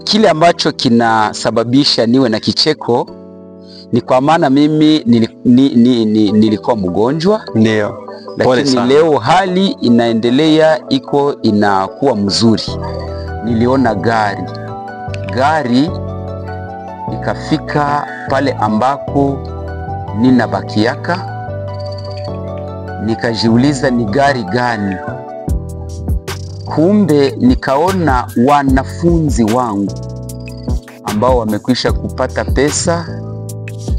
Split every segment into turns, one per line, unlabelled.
Kile ambacho kinasababisha niwe na kicheko ni kwa maana mimi nilikuwa mgonjwa.
Ndio.
Lakini leo hali inaendelea, inakuwa mzuri. Niliona gari ikafika pale ambako ninabakiaka, nikajiuliza ni gari gani. Kumbe nikaona wanafunzi wangu ambao wamekwisha kupata pesa.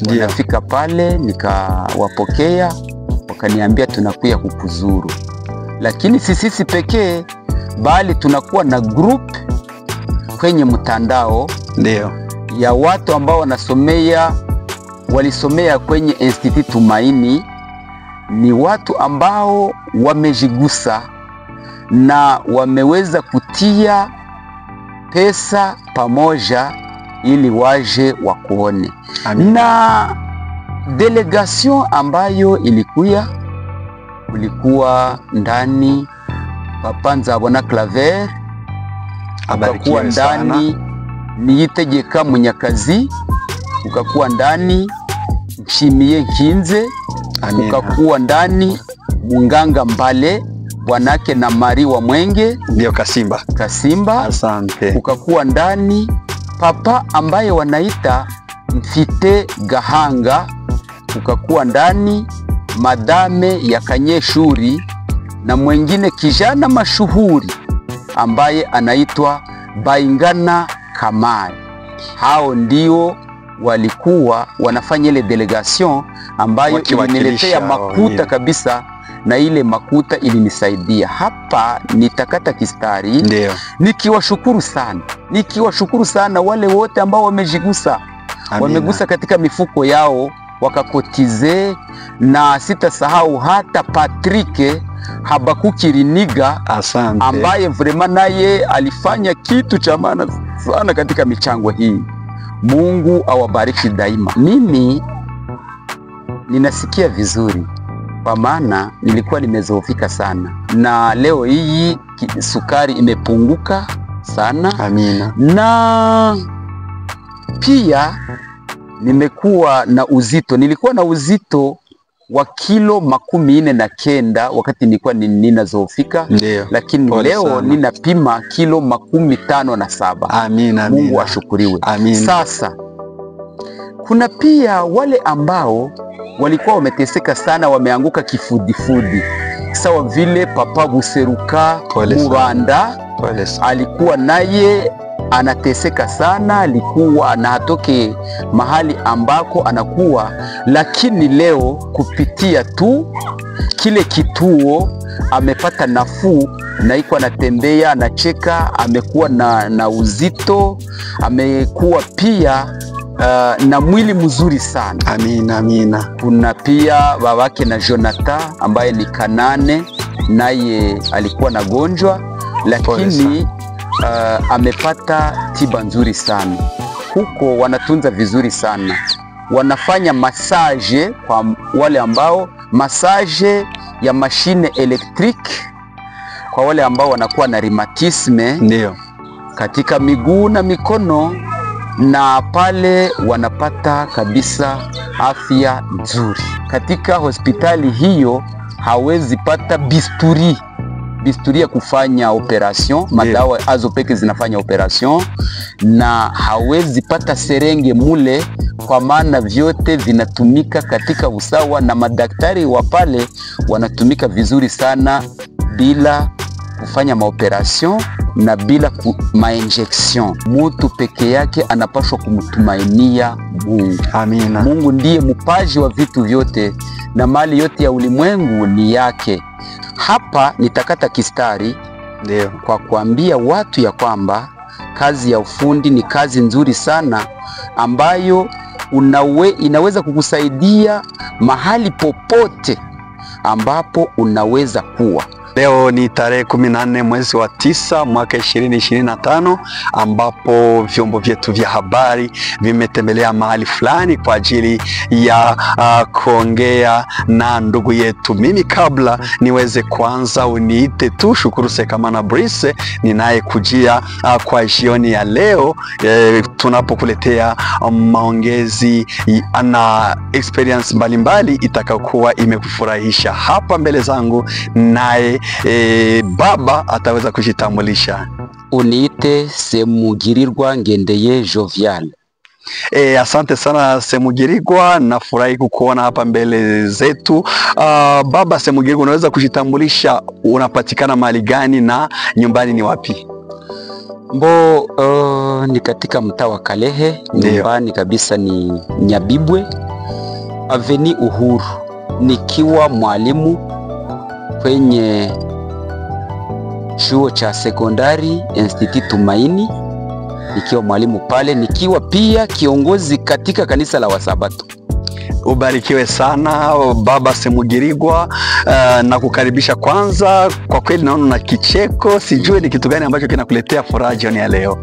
Nilifika pale nikawapokea, wakaniambia tunakuja kukuzuru. Lakini sisi pekee, bali tunakuwa na group kwenye mtandao.
Ndio.
Ya watu ambao walisomea kwenye Institut Tumaini. Ni watu ambao wamejigusa na wameweza kutia pesa pamoja ili waje wakuone. Na delegation ambayo kulikuwa ndani Papa Nzabona Claver, ukakuwa ndani Niyitegeka Munyakazi, ukakuwa ndani Nshimiye Nkinze, ukakuwa ndani Munganga Mbale Bwanake na Mari wa Mwenge,
ndio Kasimba.
Asante. Ukakuwa ndani papa ambaye wanaita Mfite Gahanga, ukakuwa ndani Madame ya Kanyeshuri na mwengine kijana mashuhuri ambaye anaitwa Baingana Kamari. Hao ndio walikuwa wanafanya ile delegation ambayo iliniletea makuta kabisa, na ile makuta ilinisaidia. Hapa nitakata kistari.
Ndio.
Nikiwashukuru sana wale wote ambao wamejigusa. Wamegusa katika mifuko yao wakakotize, na sitasahau hata Patrick Habakukiriniga.
Asante.
Ambaye vraiment naye alifanya kitu cha maana sana katika michango hii. Mungu awabariki daima. Mimi ninasikia vizuri kwa maana nilikuwa nimezoofika sana, na leo hii sukari imepunguka sana.
Amina.
Na pia nimekuwa na uzito. Nilikuwa na uzito wa kilo 49 wakati nilikuwa ninazoofika. Lakini leo ninapima kilo 57.
Amina.
Mungu ashukuriwe. Sasa kuna pia wale ambao walikuwa wameteseka sana, wameanguka kifudifudi, sawa vile Papa Buseruka Muranda. Alikuwa naye anateseka sana, alikuwa na hatoke mahali ambako anakuwa. Lakini leo kupitia tu kile kituo amepata nafuu, na iko anatembea, anacheka, amekuwa na uzito, amekuwa pia na mwili mzuri sana.
Amina.
Kuna pia babake na Jonathan ambaye ni Kanane, naye alikuwa na gonjwa, lakini amepata tiba nzuri sana. Huko wanatunza vizuri sana, wanafanya massage kwa wale ambao, massage ya mashine electric kwa wale ambao wanakuwa na rheumatisme.
Ndio.
Katika miguu na mikono, na pale wanapata kabisa afya nzuri. Katika hospitali hiyo hawezi pata bisturi ya kufanya operation, madawa azo peke zinafanya operation, na hawezi pata serenge mule, kwa maana vyote vinatumika katika usawa, na madaktari wa pale wanatumika vizuri sana bila kufanya maoperation na bila mainjection. Mutu peke yake anapaswa kumtumainia Mungu.
Amina.
Mungu ndiye mupaji wa vitu vyote, na mali yote ya ulimwengu ni yake. Hapa nitakata kistari.
Ndio.
Kwa kuambia watu ya kwamba kazi ya ufundi ni kazi nzuri sana, ambayo inaweza kukusaidia mahali popote ambapo unaweza kuwa.
Leo ni tarehe 14 mwezi wa 9 mwaka 2025, ambapo vyombo vyetu vya habari vimetembelea mahali fulani kwa ajili ya kuongea na ndugu yetu. Mimi kabla niweze kuanza, uniite tu Shukuru Sekamana Brice, ninaye kujia kwa jioni ya leo tunapokuletea maongezi na experience mbalimbali itakayokuwa imekufurahisha. Hapa mbele zangu naye baba ataweza kujitambulisha.
Uniite Semugirirwa Ngendeye Jovial.
Asante sana Semugirirwa, nafurahi kukuona hapa mbele zetu. Baba Semugirirwa, unaweza kujitambulisha, unapatikana mahali gani na nyumbani ni wapi?
Ni katika mtaa wa Kalehe. Nyumbani kabisa ni Nyabibwe Avenue Uhuru, nikiwa mwalimu kwenye chuo cha sekondari Institut Tumaini, nikiwa mwalimu pale, nikiwa pia kiongozi katika kanisa la Wasabato.
Ubarikiwe sana baba Semugirirwa, na kukaribisha. Kwanza kwa kweli naona na kicheko, sijui ni kitu gani ambacho kinakuletea furaha jioni ya leo?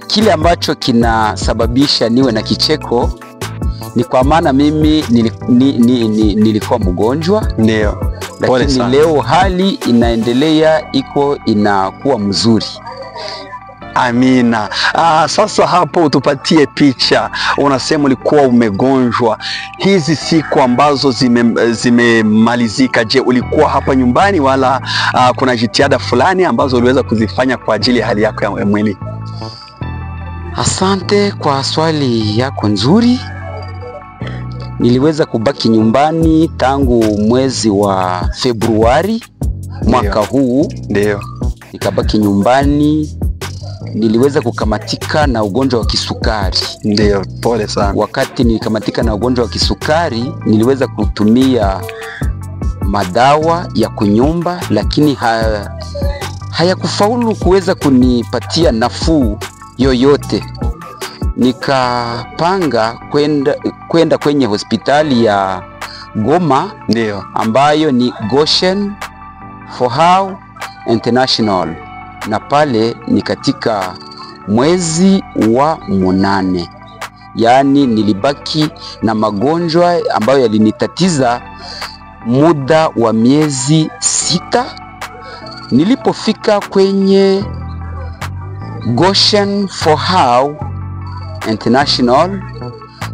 Kile ambacho kinasababisha niwe na kicheko ni kwa maana mimi nilikuwa mgonjwa.
Ndio.
Lakini leo hali inaendelea, inakuwa mzuri.
Amina. Sasa hapo utupatie picha. Unasema ulikuwa umegonjwa. Hizi siku ambazo zimemalizika, je, ulikuwa hapa nyumbani wala kuna jitihada fulani ambazo uliweza kuzifanya kwa ajili ya hali yako ya mwili?
Asante kwa swali yako nzuri. Niliweza kubaki nyumbani tangu mwezi wa Februari mwaka huu.
Ndio.
Nikabaki nyumbani. Niliweza kukamatika na ugonjwa wa kisukari.
Ndio, pole sana.
Wakati nilikamatika na ugonjwa wa kisukari, niliweza kutumia madawa ya kunyumba, lakini hayakufaulu kuweza kunipatia nafuu yoyote. Nikapanga kwenda kwenye hospitali ya Goma.
Ndio.
Ambayo ni Goshen Fohau International, na pale ni katika mwezi wa 8. Yaani nilibaki na magonjwa ambayo yalinitatiza muda wa miezi 6. Nilipofika kwenye Goshen Fohau International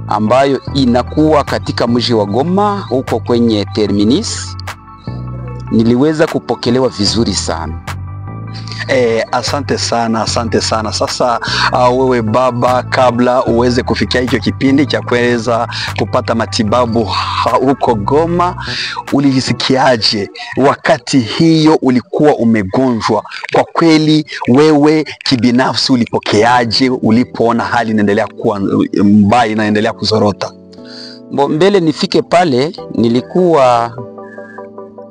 ambayo inakuwa katika mji wa Goma huko kwenye terminus, niliweza kupokelewa vizuri sana.
Asante sana, asante sana. Sasa wewe baba, kabla uweze kufikia hicho kipindi cha kuweza kupata matibabu huko Goma, ulijisikiaje wakati hiyo ulikuwa umegonjwa? Kwa kweli wewe kibinafsi ulipokeaje ulipoona hali inaendelea kuwa mbaya, inaendelea kuzorota?
Mbele nifike pale, nilikuwa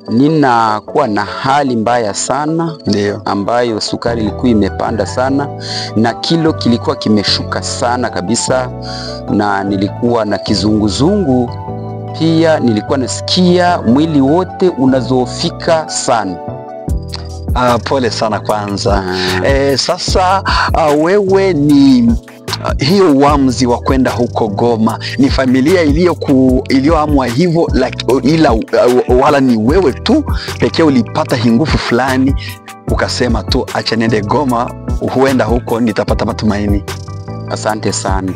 ninakuwa na hali mbaya sana.
Ndio.
Ambayo sukari ilikuwa imepanda sana na kilo kilikuwa kimeshuka sana kabisa, na nilikuwa na kizunguzungu pia. Nilikuwa nasikia mwili wote unazoofika sana.
Pole sana kwanza. Sasa wewe ni hiyo uamuzi wa kwenda huko Goma, ni familia iliyoamua hivyo, wala ni wewe tu pekee ulipata hingufu fulani ukasema tu acha niende Goma, huenda huko nitapata matumaini?
Asante sana.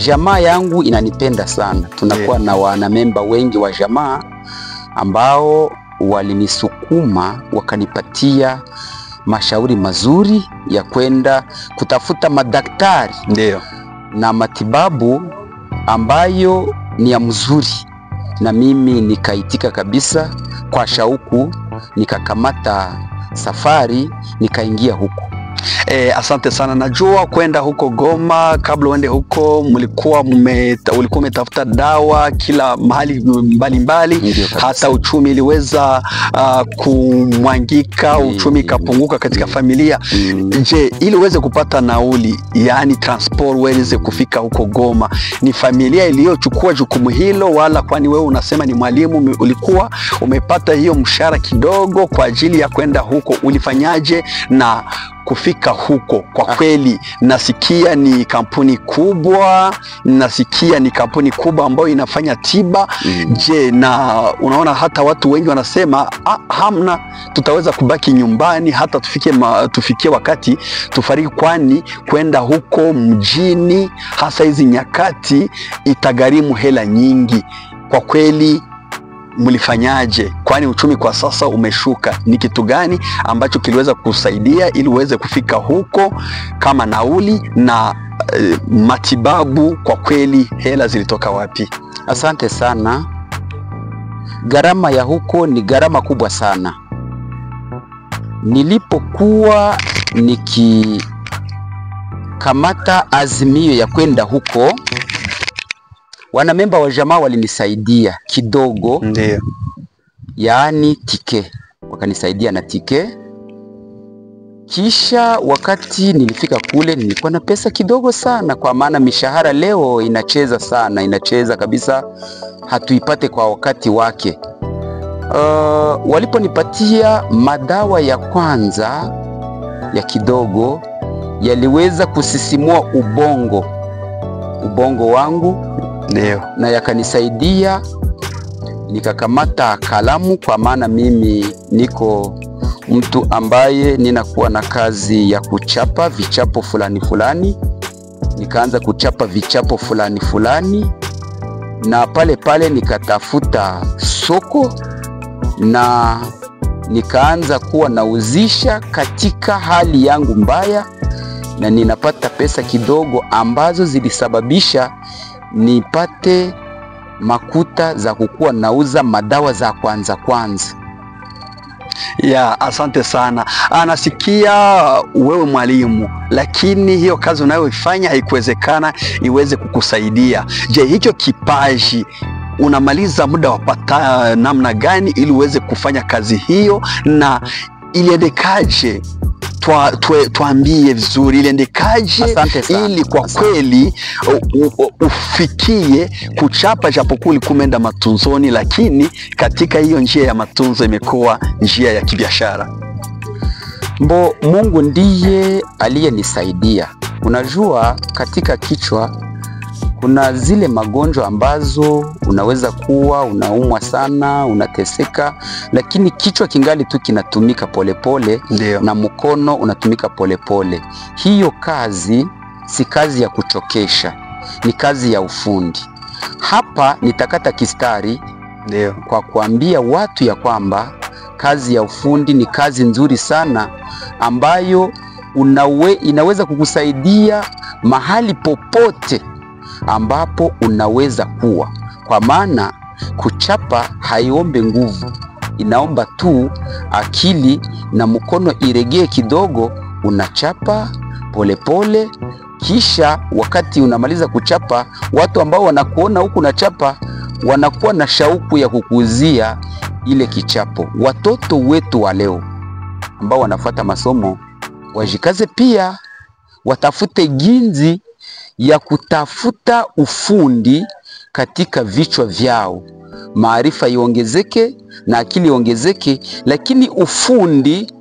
Jamaa yangu inanipenda sana. Tunakuwa na wanamemba wengi wa jamaa ambao walinisukuma wakanipatia mashauri mazuri ya kwenda kutafuta madaktari.
Ndio.
Na matibabu ambayo ni ya mzuri, na mimi nikaitika kabisa kwa shauku, nikakamata safari nikaingia huko.
Asante sana. Najua kwenda huko Goma, kabla uende huko ulikuwa umetafuta dawa kila mahali mbalimbali, hata uchumi iliweza kumwangika, uchumi kapunguka katika familia. Je, ili uweze kupata nauli, yani transport, uweze kufika huko Goma, ni familia iliyochukua jukumu hilo, wala kwani wewe unasema ni mwalimu ulikuwa umepata hiyo mshahara kidogo kwa ajili ya kwenda huko? Ulifanyaje na kufika huko? Kwa kweli nasikia ni kampuni kubwa, ambayo inafanya tiba. Je, na unaona hata watu wengi wanasema hamna, tutaweza kubaki nyumbani hata tufikie wakati tufariki, kwani kwenda huko mjini hasa hizi nyakati itagharimu hela nyingi. Kwa kweli mlifanyaje? Kwani uchumi kwa sasa umeshuka. Ni kitu gani ambacho kiliweza kusaidia ili uweze kufika huko, kama nauli na matibabu? Kwa kweli hela zilitoka wapi?
Asante sana. Gharama ya huko ni gharama kubwa sana. Nilipokuwa nikikamata azimio ya kwenda huko, wanamemba wa jamaa walinisaidia kidogo.
Ndio.
Yaani tike, wakanisaidia na tike. Kisha wakati nilifika kule nilikuwa na pesa kidogo sana, kwa maana mishahara leo inacheza sana, inacheza kabisa, hatuipate kwa wakati wake. Waliponipatia madawa ya kwanza ya kidogo, yaliweza kusisimua ubongo wangu.
Ndio. Na
yakanisaidia, nikakamata kalamu, kwa maana mimi niko mtu ambaye ninakuwa na kazi ya kuchapa vichapo fulani. Nikaanza kuchapa vichapo fulani, na pale nikatafuta soko na nikaanza kuwa nauzisha katika hali yangu mbaya, na ninapata pesa kidogo ambazo zilisababisha nipate makuta za kukuwa nauza madawa za kwanza.
Ya, asante sana. Anasikia wewe mwalimu, lakini hiyo kazi unayoifanya haikuwezekana iweze kukusaidia. Je, hicho kipaji unamaliza muda wapata namna gani ili uweze kufanya kazi hiyo, na iliendekaje? Tuambie vizuri, iliendekaje ili kwa kweli ufikie kuchapa, japokuwa ulikuwa matunzoni, lakini katika hiyo njia ya matunzo imekuwa njia ya kibiashara?
Mungu ndiye aliyenisaidia. Unajua, katika kichwa kuna zile magonjwa ambazo unaweza kuwa unaumwa sana, unateseka, lakini kichwa kingali tu kinatumika polepole, na mkono unatumika polepole. Hiyo kazi si kazi ya kuchokesha, ni kazi ya ufundi. Hapa nitakata kistari kwa kuambia watu ya kwamba kazi ya ufundi ni kazi nzuri sana, ambayo inaweza kukusaidia mahali popote ambapo unaweza kuwa, kwa maana kuchapa haiombe nguvu, inaomba tu akili na mkono iregee kidogo. Unachapa polepole, kisha wakati unamaliza kuchapa, watu ambao wanakuona huku unachapa wanakuwa na shauku ya kukuuzia ile kichapo. Watoto wetu wa leo ambao wanafuata masomo wajikaze pia, watafute ginzi ya kutafuta ufundi katika vichwa vyao, maarifa iongezeke na akili iongezeke, lakini ufundi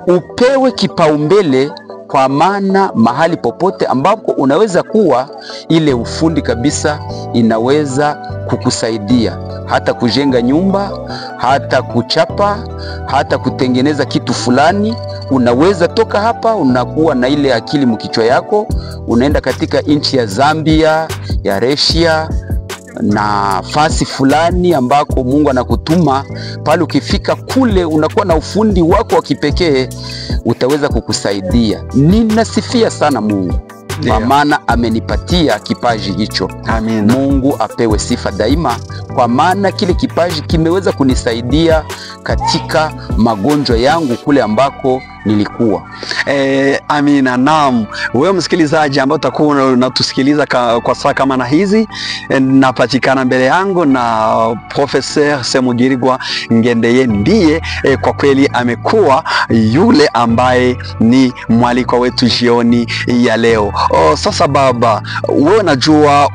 upewe kipaumbele, kwa maana mahali popote ambapo unaweza kuwa, ile ufundi kabisa inaweza kukusaidia hata kujenga nyumba, hata kuchapa, hata kutengeneza kitu fulani. Unaweza toka hapa unakuwa na ile akili mkichwa yako, unaenda katika nchi ya Zambia, ya Russia, na fasi fulani ambako Mungu anakutuma pale. Ukifika kule unakuwa na ufundi wako wa kipekee, utaweza kukusaidia. Ninasifia sana Mungu kwa maana amenipatia kipaji hicho.
Amina.
Mungu apewe sifa daima, kwa maana kile kipaji kimeweza kunisaidia katika magonjwa yangu kule ambako nilikuwa.
Amina. Naam, wewe msikilizaji ambao utakuwa unatusikiliza kwa saa kama na hizi, napatikana mbele yangu na Professeur Semugirigwa Ngendeye, ndiye kwa kweli amekuwa yule ambaye ni mwaliko wetu jioni ya leo. Sasa baba, wewe najua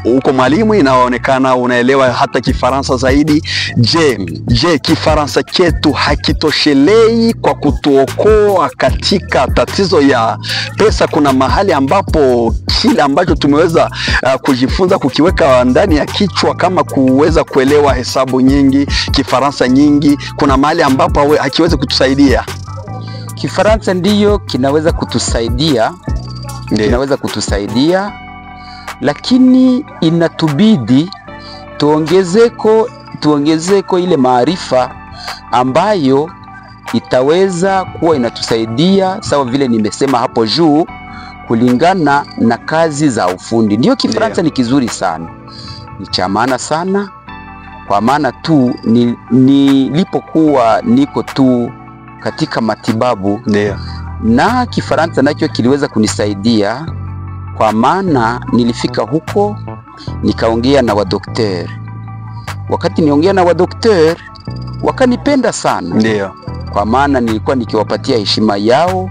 uko mwalimu, inaonekana unaelewa hata Kifaransa zaidi. Je, Kifaransa chetu hakitoshelei kwa kutuokoa katika tatizo ya pesa? Kuna mahali ambapo kile ambacho tumeweza kujifunza kukiweka ndani ya kichwa, kama kuweza kuelewa hesabu nyingi, Kifaransa nyingi, kuna mahali ambapo hakiwezi kutusaidia?
Kifaransa ndiyo kinaweza kutusaidia, kinaweza kutusaidia, lakini inatubidi tuongezeko ile maarifa ambayo itaweza kuwa inatusaidia, sawa vile nimesema hapo juu, kulingana na kazi za ufundi. Ndio Kifaransa ni kizuri sana, ni cha maana sana, kwa maana tu nilipokuwa niko tu katika matibabu na Kifaransa nacho kiliweza kunisaidia, kwa maana nilifika huko nikaongea na wadokteri. Wakati niongea na wadokteri wakanipenda sana, kwa maana nilikuwa nikiwapatia heshima yao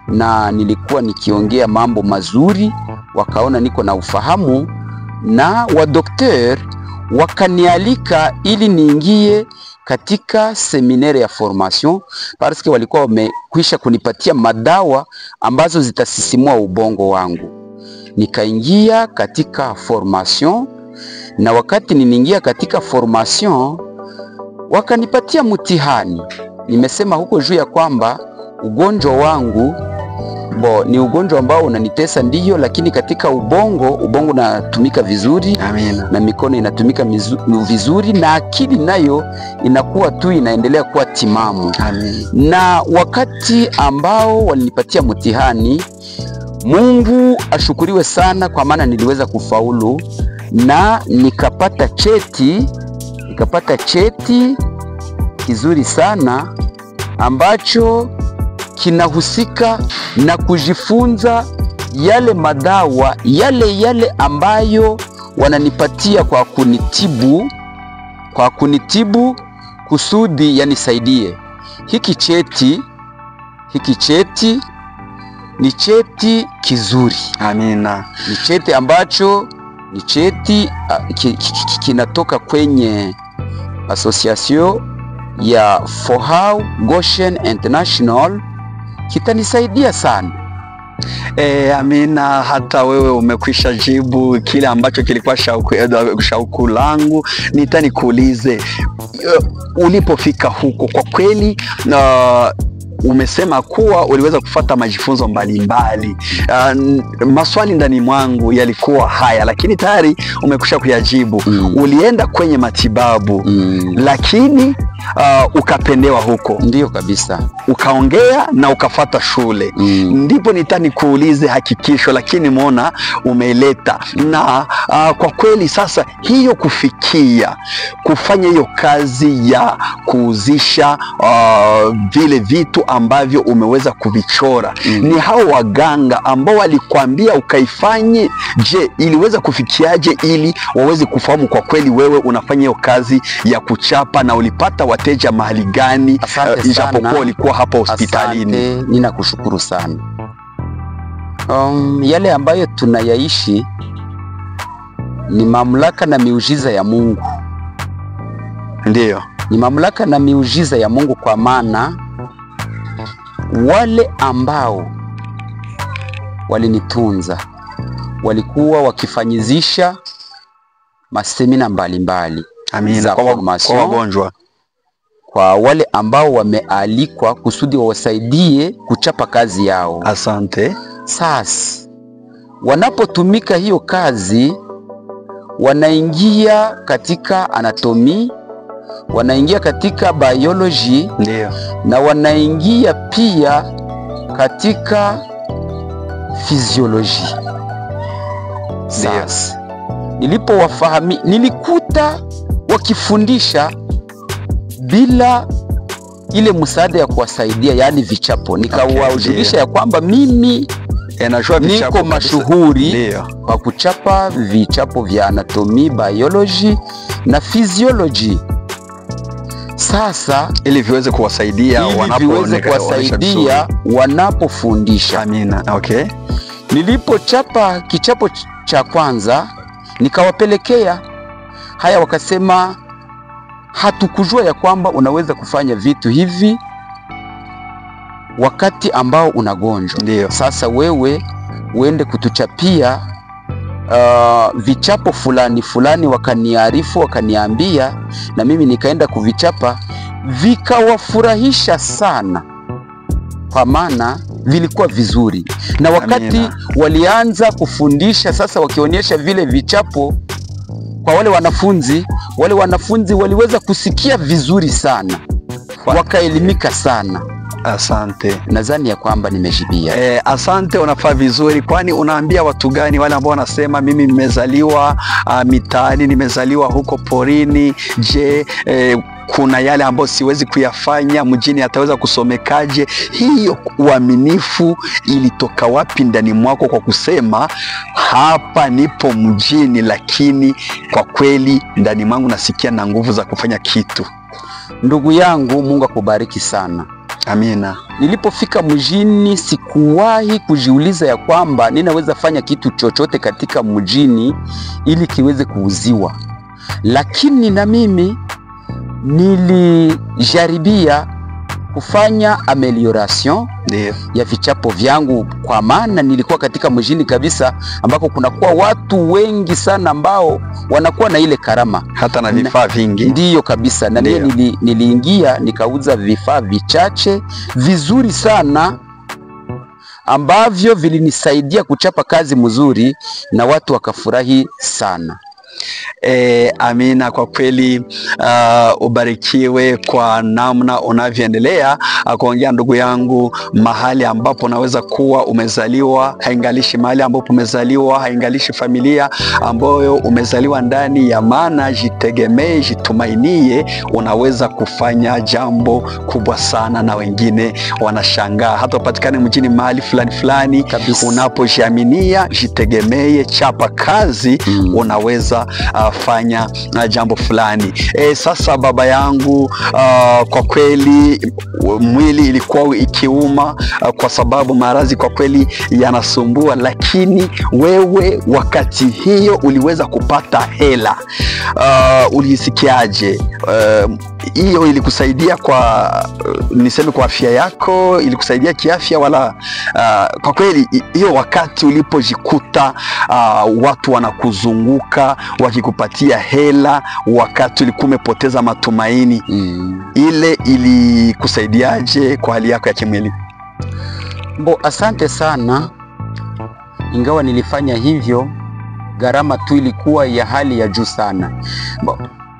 na nilikuwa nikiongea mambo mazuri, wakaona niko na ufahamu, na wadokteri wakanialika ili niingie katika seminaire ya formation, parce que walikuwa wamekwisha kunipatia madawa ambazo zitasisimua ubongo wangu. Nikaingia katika formation, na wakati niliingia katika formation wakanipatia mtihani. Nimesema huko juu ya kwamba ugonjwa wangu ni ugonjwa ambao unanitesa, ndiyo, lakini katika ubongo unatumika vizuri. Amina. Na mikono inatumika vizuri, na akili nayo inakuwa tu inaendelea kuwa timamu. Amina. Na wakati ambao walinipatia mtihani, Mungu ashukuriwe sana, kwa maana niliweza kufaulu na nikapata cheti kizuri sana ambacho kinahusika na kujifunza yale madawa yale ambayo wananipatia kwa kunitibu kusudi yanisaidie. Hiki cheti ni cheti kizuri. Amina. Ni cheti ambacho ni cheti kinatoka kwenye association ya Fohau Goshen International, kitanisaidia sana.
Amina, hata wewe umekwisha jibu kile ambacho kilikuwa shauku langu. Nikuulize, ulipofika huko, kwa kweli umesema kuwa uliweza kufuata majifunzo mbalimbali. Maswali ndani mwangu yalikuwa haya, lakini tayari umekwisha kuyajibu. Ulienda kwenye matibabu, lakini ukapendewa huko.
Ndiyo kabisa.
Ukaongea na ukafuata shule. Ndipo nikuulize hakikisho, lakini muona umeleta. Na kwa kweli sasa hiyo kufikia kufanya hiyo kazi ya kuuzisha vile vitu ambavyo umeweza kuvichora, ni hao waganga ambao walikwambia ukaifanye? Je, iliweza kufikiaje ili waweze kufahamu kwa kweli wewe unafanya hiyo kazi ya kuchapa, na ulipata wateja mahali gani, ijapokuwa ulikuwa hapa hospitalini?
Asante, ninakushukuru sana. Yale ambayo tunayaishi ni mamlaka na miujiza ya Mungu.
Ndiyo,
ni mamlaka na miujiza ya Mungu, kwa maana wale ambao walinitunza walikuwa wakifanyizisha masemina mbalimbali.
Amina. Kwa wagonjwa,
kwa wale ambao wamealikwa kusudi wawasaidie kuchapa kazi yao.
Asante.
Sasa wanapotumika hiyo kazi, wanaingia katika anatomy, wanaingia katika biology,
ndio, na
wanaingia pia katika physiology. Sasa nilipowafahami, nilikuta wakifundisha bila ile msaada ya kuwasaidia, yani vichapo, nikawajulisha ya kwamba mimi niko mashuhuri kwa kuchapa vichapo vya anatomy, biology na physiology. Sasa
ili viweze kuwasaidia
wanapofundisha.
Amina. Okay.
Nilipochapa kichapo cha kwanza nikawapelekea haya, wakasema hatukujua ya kwamba unaweza kufanya vitu hivi wakati ambao unagonjwa.
Ndio.
Sasa wewe uende kutuchapia vichapo fulani fulani, wakaniarifu, wakaniambia, na mimi nikaenda kuvichapa, vikawafurahisha sana kwa maana vilikuwa vizuri. Na wakati walianza kufundisha sasa, wakionyesha vile vichapo kwa wale wanafunzi waliweza kusikia vizuri sana, wakaelimika sana.
Asante.
Nadhani ya kwamba nimejibia.
Asante, unafaa vizuri. Kwani unaambia watu gani wale ambao wanasema mimi nimezaliwa mitaani, nimezaliwa huko porini? Je, kuna yale ambayo siwezi kuyafanya mjini, ataweza kusomekaje? Hiyo uaminifu ilitoka wapi ndani mwako kwa kusema hapa nipo mjini, lakini kwa kweli ndani mwangu nasikia na nguvu za kufanya kitu?
Ndugu yangu, Mungu akubariki sana.
Amina.
Nilipofika mjini sikuwahi kujiuliza ya kwamba ninaweza fanya kitu chochote katika mjini ili kiweze kuuziwa, lakini na mimi nilijaribia kufanya amelioration ya vichapo vyangu, kwa maana nilikuwa katika mjini kabisa ambako kunakuwa watu wengi sana ambao wanakuwa na ile karama
hata na vifaa vingi.
Ndiyo kabisa. Na mimi niliingia nikauza vifaa vichache vizuri sana ambavyo vilinisaidia kuchapa kazi mzuri na watu wakafurahi sana.
Amina. Kwa kweli ubarikiwe kwa namna unavyoendelea kuongea, ndugu yangu. Mahali ambapo unaweza kuwa umezaliwa, haingalishi mahali ambapo umezaliwa, haingalishi familia ambayo umezaliwa ndani ya, maana jitegemee, jitumainie, unaweza kufanya jambo kubwa sana na wengine wanashangaa. Hata upatikane mjini mahali fulani fulani, unapojiaminia, jitegemee, chapa kazi, unaweza fanya jambo fulani. Sasa baba yangu, kwa kweli mwili ilikuwa ikiuma kwa sababu maradhi kwa kweli yanasumbua, lakini wewe wakati hiyo uliweza kupata hela. Ulisikiaje? Hiyo ilikusaidia kwa niseme kwa afya yako, ilikusaidia kiafya wala? Kwa kweli hiyo wakati ulipojikuta watu wanakuzunguka wakikupatia hela, wakati ulikuwa umepoteza matumaini, ile ilikusaidiaje kwa hali yako ya kimwili?
Asante sana. Ingawa nilifanya hivyo, gharama tu ilikuwa ya hali ya juu sana.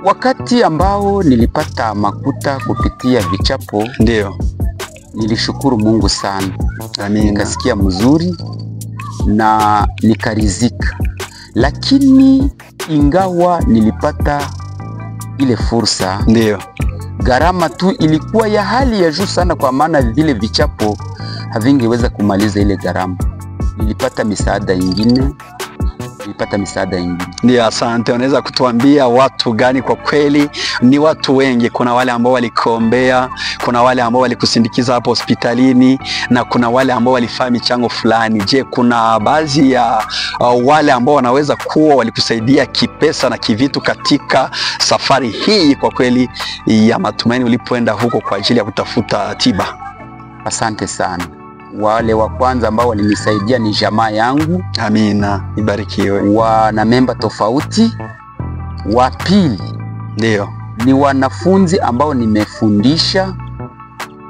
Wakati ambao nilipata makuta kupitia vichapo,
ndio
nilishukuru Mungu sana.
Amina.
Nikasikia mzuri na nikarizika, lakini ingawa nilipata ile fursa,
ndio
gharama tu ilikuwa ya hali ya juu sana, kwa maana vile vichapo havingeweza kumaliza ile gharama. Nilipata misaada ingine.
Ndio, asante. Unaweza kutuambia watu gani? Kwa kweli ni watu wengi. Kuna wale ambao walikuombea, kuna wale ambao walikusindikiza hapo hospitalini, na kuna wale ambao walifanya michango fulani. Je, kuna baadhi ya wale ambao wanaweza kuwa walikusaidia kipesa na kivitu katika safari hii kwa kweli ya matumaini ulipoenda huko kwa ajili ya kutafuta tiba?
Asante sana. Wale wa kwanza ambao walinisaidia ni jamaa yangu.
Amina, ibarikiwe.
Wana memba tofauti. Wa pili,
ndio
ni wanafunzi ambao nimefundisha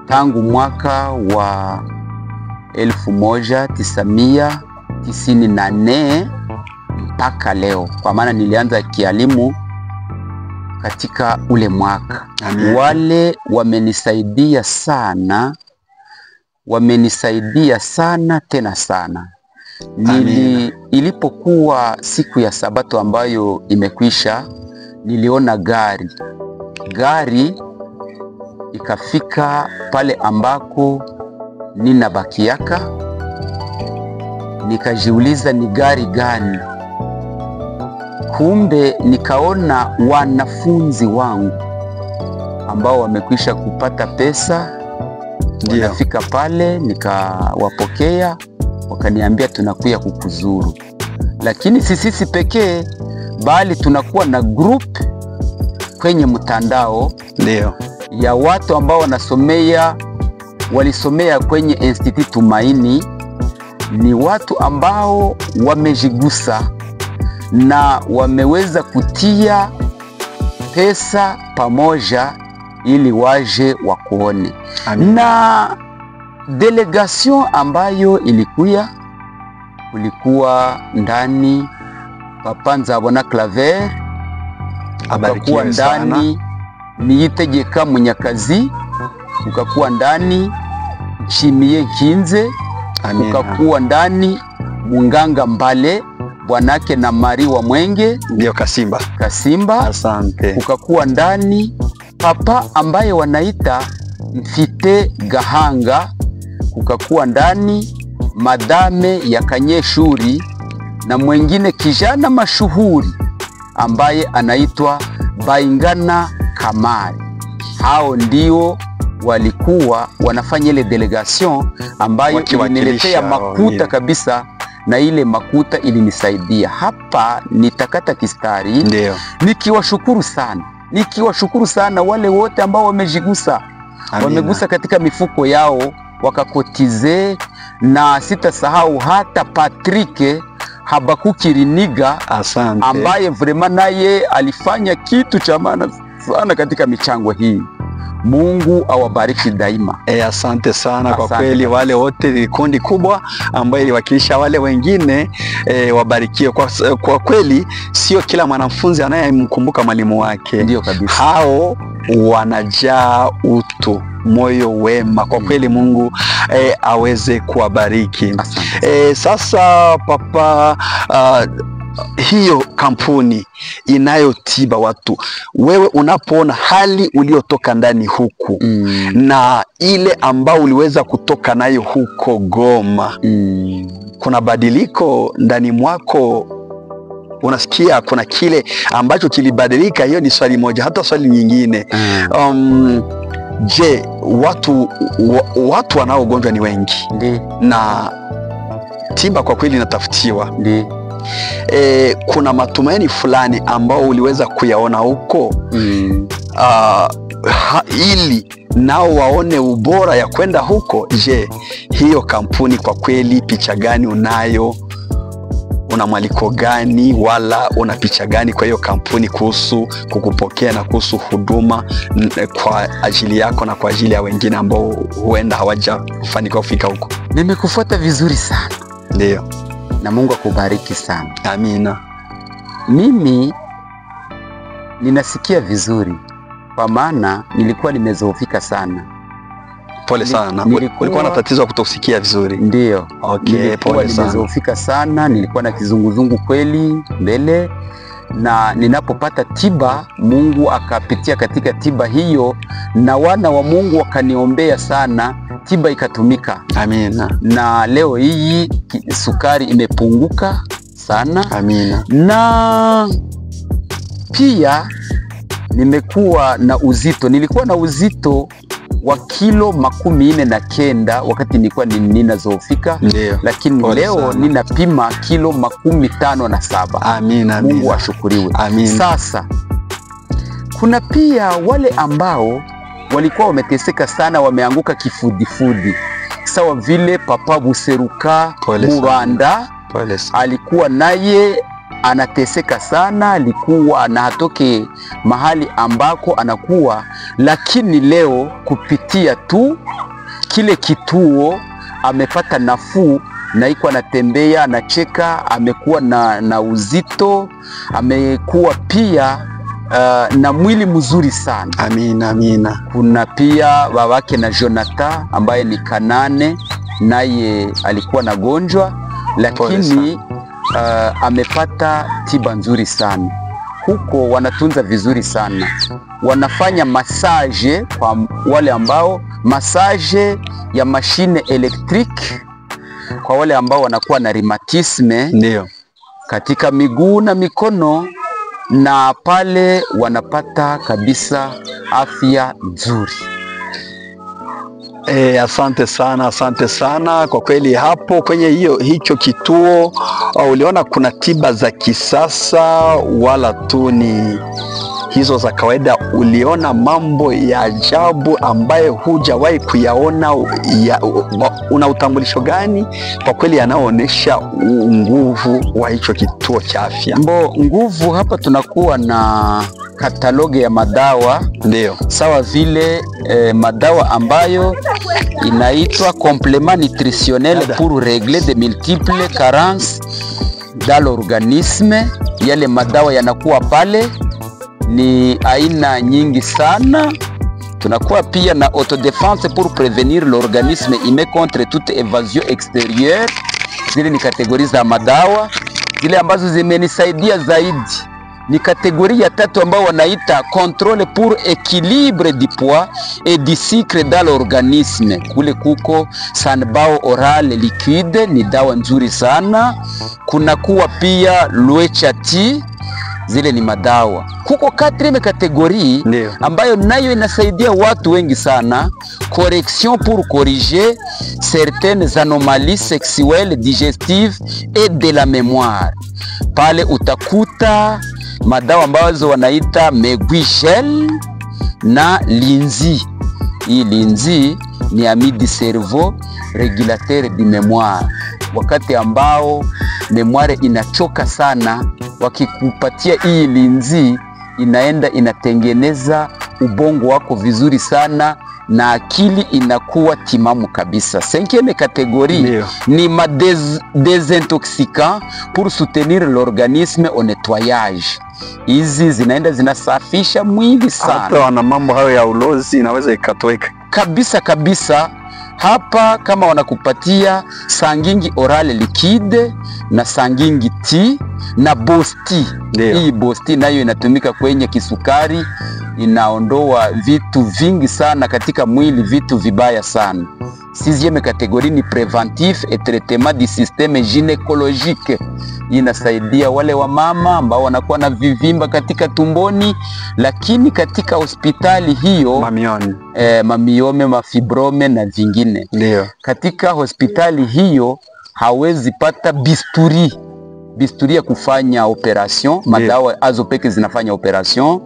tangu mwaka wa 1994 mpaka leo, kwa maana nilianza kielimu katika ule mwaka.
Amen.
Wale wamenisaidia sana tena sana. Ilipokuwa siku ya Sabato ambayo imekwisha, niliona gari ikafika pale ambako ninabakiaka, nikajiuliza ni gari gani. Kumbe nikaona wanafunzi wangu ambao wamekwisha kupata pesa, wanafika pale, nikawapokea, wakaniambia tunakuya kukuzuru. Lakini sisi pekee, bali tunakuwa na group kwenye mtandao,
ndio,
ya watu ambao walisomea kwenye Institut Tumaini. Ni watu ambao wamejigusa na wameweza kutia pesa pamoja ili waje wakuone. Na delegation ambayo kulikuwa ndani Papa Nzabona Claver, ukakuwa ndani Niyitegeka Munyakazi, ukakuwa ndani Chimie Kinze, ukakuwa ndani Munganga Mbale bwanake na Mari wa Mwenge,
ndio Kasimba. Asante.
Ukakuwa ndani papa ambaye wanaita Mfite Gahanga, ukakuwa ndani Madame ya Kanyeshuri na mwengine kijana mashuhuri ambaye anaitwa Baingana Kamari. Hao ndio walikuwa wanafanya ile delegation ambayo iliniletea makuta kabisa, na ile makuta ilinisaidia. Hapa nitakata kistari.
Ndio.
Nikiwashukuru sana wale wote ambao wamejigusa. Wamegusa katika mifuko yao wakakotize, na sitasahau hata Patrick Habakukiriniga,
asante,
ambaye vraiment naye alifanya kitu cha maana sana katika michango hii. Mungu awabariki daima.
Asante sana kwa kweli, wale wote ni kundi kubwa ambayo iliwakilisha wale wengine. Wabarikiwe kwa kweli. Sio kila mwanafunzi anayemkumbuka mwalimu wake.
Ndio kabisa.
Hao wanajaa utu, moyo wema. Kwa kweli Mungu aweze kuwabariki. Sasa papa, hiyo kampuni inayotiba watu, wewe unapoona hali uliotoka ndani huku na ile ambao uliweza kutoka nayo huko Goma, kuna badiliko ndani mwako? Unasikia kuna kile ambacho kilibadilika? Hiyo ni swali moja. Hata swali nyingine, je, watu wanaogonjwa ni wengi? Na tiba kwa kweli inatafutiwa. Kuna matumaini fulani ambao uliweza kuyaona huko, ili nao waone ubora ya kwenda huko? Je, hiyo kampuni kwa kweli, picha gani unayo? Una mwaliko gani, wala una picha gani kwa hiyo kampuni kuhusu kukupokea na kuhusu huduma kwa ajili yako na kwa ajili ya wengine ambao huenda hawajafanikiwa kufika huko?
Nimekufuata vizuri sana.
Ndio.
Na Mungu akubariki sana.
Amina.
Mimi ninasikia vizuri, kwa maana nilikuwa nimezoofika sana.
Pole sana. Ulikuwa na tatizo la kutokusikia vizuri?
Ndio.
Okay, pole sana.
Nimezoofika sana, nilikuwa na kizunguzungu kweli mbele, na ninapopata tiba, Mungu akapitia katika tiba hiyo, na wana wa Mungu wakaniombea sana, tiba ikatumika.
Amina.
Na leo hii sukari imepunguka sana.
Amina.
Na pia nimekuwa na uzito. Nilikuwa na uzito wa kilo 49 wakati nilikuwa ninazoofika. Lakini leo ninapima kilo 57.
Amina.
Mungu ashukuriwe.
Amina.
Sasa kuna pia wale ambao walikuwa wameteseka sana, wameanguka kifudifudi, sawa vile Papa Buseruka Mubanda. Alikuwa naye anateseka sana, alikuwa anatoke mahali ambako anakuwa, lakini leo kupitia tu kile kituo amepata nafuu, na iko anatembea, anacheka, amekuwa na uzito, amekuwa pia na mwili mzuri sana.
Amina. Amina.
Kuna pia babake na Jonathan ambaye ni Kanane, naye alikuwa na gonjwa, lakini amepata tiba nzuri sana. huko wanatunza vizuri sana. Wanafanya massage kwa wale ambao, massage ya mashine electrique kwa wale ambao wanakuwa na rheumatisme,
ndio,
katika miguu na mikono, na pale wanapata kabisa afya nzuri.
Asante sana kwa kweli. Hapo kwenye hicho kituo uliona kuna tiba za kisasa wala tu ni hizo za kawaida? Uliona mambo ya ajabu ambayo hujawahi kuyaona? Una utambulisho gani kwa kweli yanaonyesha nguvu wa hicho kituo cha afya?
Nguvu hapa tunakuwa na kataloge ya madawa,
ndio,
sawa vile madawa ambayo inaitwa complément nutritionnel pour régler de multiples carences dans l'organisme. Yale madawa yanakuwa pale ni aina nyingi sana. Tunakuwa pia na autodéfense pour prévenir l'organisme humain contre toute évasion extérieure. Zile ni kategoria za madawa. Zile ambazo zimenisaidia zaidi ni kategoria ya tatu ambao wanaita contrôle pour équilibre du poids et du sucre dans l'organisme. Kule kuko Sanbao oral liquide, ni dawa nzuri sana. Kuna kuwa pia Luechati, zile ni madawa. Kuko 4e kategori ambayo nayo inasaidia watu wengi sana, correction pour corriger certaines anomalies sexuelles, digestives et de la mémoire. Pale utakuta madawa ambazo wanaita Meguichel na Linzi. Hii Linzi ni ami du cerveau, régulateur du mémoire. Wakati ambao memoire inachoka sana, wakikupatia hii Linzi inaenda inatengeneza ubongo wako vizuri sana na akili inakuwa timamu kabisa. 5e kategorie ni désintoxicant pour soutenir l'organisme au nettoyage. Hizi zinaenda zinasafisha mwili sana.
Hata wana mambo hayo ya ulozi inaweza ikatoweka
kabisa. Hapa kama wanakupatia Sangingi oral liquide na Sangingi tea na Bosti. Hii Bosti nayo inatumika kwenye kisukari, inaondoa vitu vingi sana katika mwili, vitu vibaya sana. 6e kategorie ni préventif et traitement du système gynécologique. Inasaidia wale wa mama ambao wanakuwa na vivimba katika tumboni, lakini katika hospitali hiyo mamiome, mafibrome na vingine.
Ndio.
Katika hospitali hiyo hawezi pata bisturi ya kufanya operation, madawa azo peke zinafanya operation,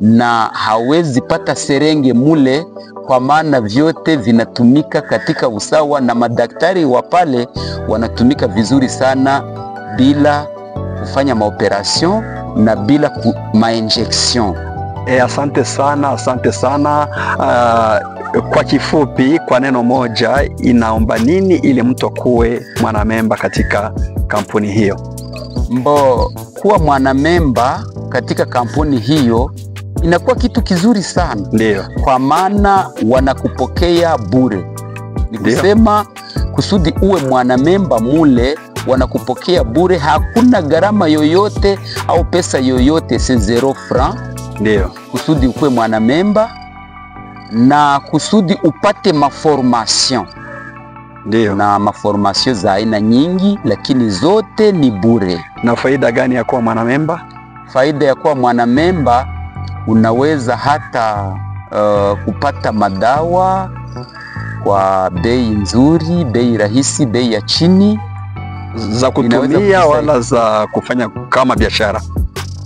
na hawezi pata serenge mule, kwa maana vyote vinatumika katika usawa na madaktari wa pale wanatumika vizuri sana bila kufanya maoperation na bila mainjection.
Asante sana. Kwa kifupi, kwa neno moja, inaomba nini ili mtu akuwe mwanamemba katika kampuni hiyo?
Kuwa mwanamemba katika kampuni hiyo inakuwa kitu kizuri sana.
Ndio.
Kwa maana wanakupokea bure. Ni kusema kusudi uwe mwanamemba mule wanakupokea bure, hakuna gharama yoyote au pesa yoyote, c'est 0 franc.
Ndio.
Kusudi ukuwe mwanamemba na kusudi upate maformation.
Ndio.
Na maformation za aina nyingi, lakini zote ni bure.
Na faida gani ya kuwa mwanamemba?
Faida ya kuwa mwanamemba, unaweza hata kupata madawa kwa bei nzuri, bei rahisi, bei ya chini,
za kutumia wala za kufanya kama biashara?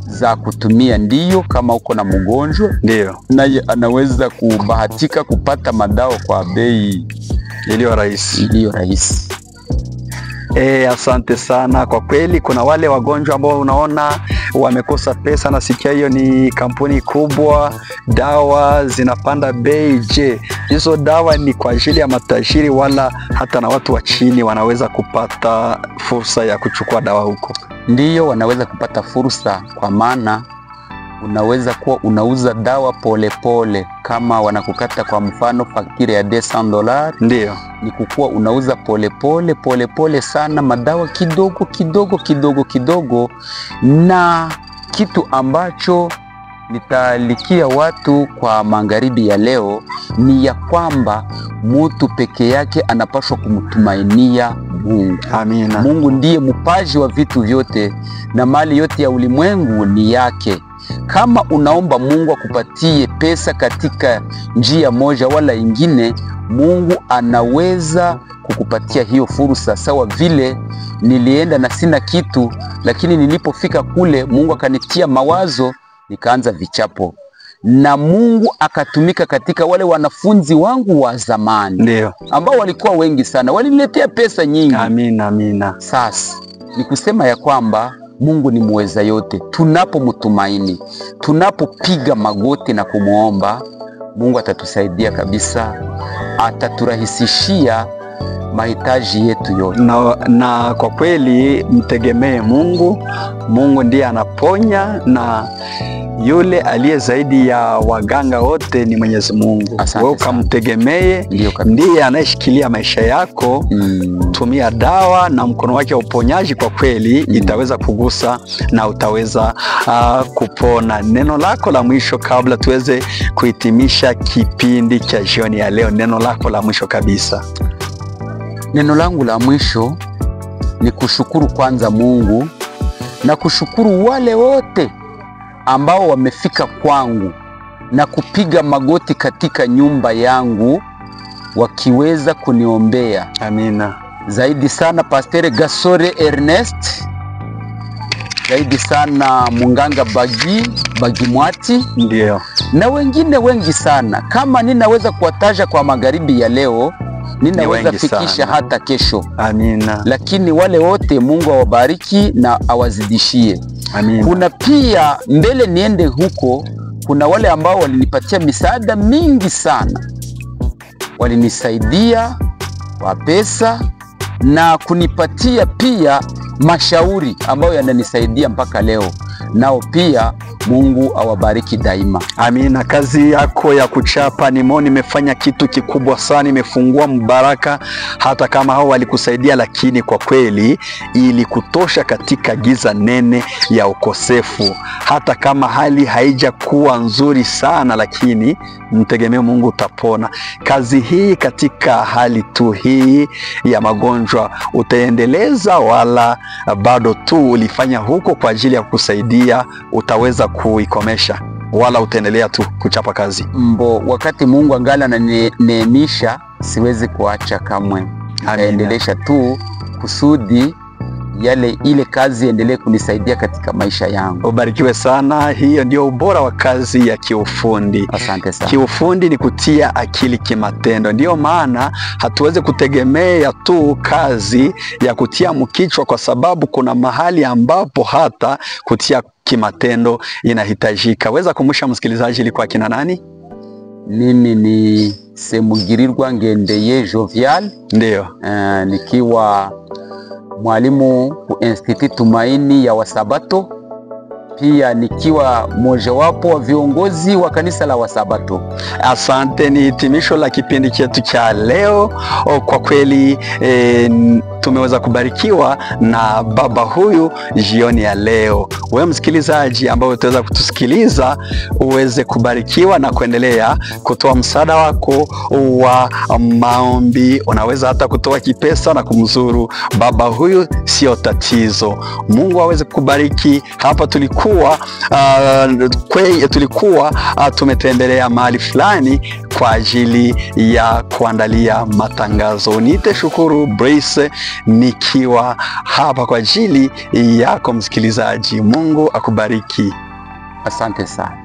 Za kutumia ndiyo, kama uko na mgonjwa
ndio
naye anaweza kubahatika kupata madawa kwa bei
iliyo rahisi.
Asante
sana kwa kweli. Kuna wale wagonjwa ambao unaona wamekosa pesa, na sikia hiyo ni kampuni kubwa, dawa zinapanda bei. Je, hizo dawa ni kwa ajili ya matajiri wala hata na watu wa chini wanaweza kupata fursa ya kuchukua dawa huko?
Ndiyo, wanaweza kupata fursa, kwa maana unaweza kuwa unauza dawa polepole. Kama wanakukata kwa mfano faktire ya $200,
ndio
ni kukua unauza polepole sana, madawa kidogo, na kitu ambacho nitalikia watu kwa magharibi ya leo ni ya kwamba mtu peke yake anapaswa kumtumainia Mungu.
Amina.
Mungu ndiye mpaji wa vitu vyote na mali yote ya ulimwengu ni yake. Kama unaomba Mungu akupatie pesa katika njia moja wala ingine, Mungu anaweza kukupatia hiyo fursa. Sawa vile nilienda na sina kitu, lakini nilipofika kule Mungu akanitia mawazo, nikaanza vichapo, na Mungu akatumika katika wale wanafunzi wangu wa zamani.
Ndio.
Ambao walikuwa wengi sana, waliniletea pesa nyingi.
Amina, amina.
Sasa ni kusema ya kwamba Mungu ni muweza yote. Tunapomtumaini, tunapopiga magoti na kumuomba, Mungu atatusaidia kabisa, ataturahisishia mahitaji yetu yote.
Na kwa kweli mtegemee Mungu. Mungu ndiye anaponya, na yule aliye zaidi ya waganga wote ni Mwenyezi Mungu. Wewe ukamtegemee, ndiye anayeshikilia maisha yako. Tumia dawa na mkono wake wa uponyaji, kwa kweli itaweza kugusa na utaweza kupona. Neno lako la mwisho kabla tuweze kuhitimisha kipindi cha jioni ya leo, neno lako la mwisho kabisa.
Neno langu la mwisho ni kushukuru kwanza Mungu na kushukuru wale wote ambao wamefika kwangu na kupiga magoti katika nyumba yangu wakiweza kuniombea.
Amina.
Zaidi sana Pastor Gasore Ernest, zaidi sana Munganga Bagi Mwati,
ndio,
na wengine wengi sana. Kama ninaweza kuwataja kwa magharibi ya leo, ninaweza fikisha hata kesho.
Amina.
Lakini wale wote Mungu awabariki na awazidishie.
Amina.
Kuna pia mbele niende huko, kuna wale ambao walinipatia misaada mingi sana. Walinisaidia kwa pesa na kunipatia pia mashauri ambayo yananisaidia mpaka leo. Nao pia Mungu awabariki daima.
Amina. Kazi yako ya kuchapa Nimoni imefanya kitu kikubwa sana, imefungua mbaraka. Hata kama hao walikusaidia, lakini kwa kweli ili kutosha katika giza nene ya ukosefu. Hata kama hali haijakuwa nzuri sana, lakini mtegemee Mungu, utapona. Kazi hii katika hali tu hii ya magonjwa utaendeleza, wala bado tu ulifanya huko kwa ajili ya kukusaidia, utaweza kuikomesha, wala utaendelea tu kuchapa kazi?
Wakati Mungu angala na neemisha, siwezi kuacha kamwe. Naendelesha tu kusudi ile kazi endelee kunisaidia katika maisha yangu.
Ubarikiwe sana. Hiyo ndio ubora wa kazi ya kiufundi.
Asante sana.
Kiufundi ni kutia akili kimatendo. Ndio maana hatuwezi kutegemea tu kazi ya kutia mkichwa, kwa sababu kuna mahali ambapo hata kutia kimatendo inahitajika. Weza kumbusha msikilizaji ilikuwa kina nani?
Mimi ni Semugirirwa Ngendeye Jovial.
Ndio.
Nikiwa mwalimu ku Institut Tumaini ya Wasabato, pia nikiwa mojawapo wa viongozi wa kanisa la Wasabato.
Asante. Ni hitimisho la kipindi chetu cha leo. Kwa kweli tumeweza kubarikiwa na baba huyu jioni ya leo. Wewe msikilizaji ambaye utaweza kutusikiliza, uweze kubarikiwa na kuendelea kutoa msaada wako wa maombi. Unaweza hata kutoa kipesa na kumzuru baba huyu, sio tatizo. Mungu aweze kukubariki. Hapa tulikuwa tumetembelea mahali fulani kwa ajili ya kuandalia matangazo. Niite Shukuru Brace, nikiwa hapa kwa ajili yako msikilizaji. Mungu akubariki.
Asante sana.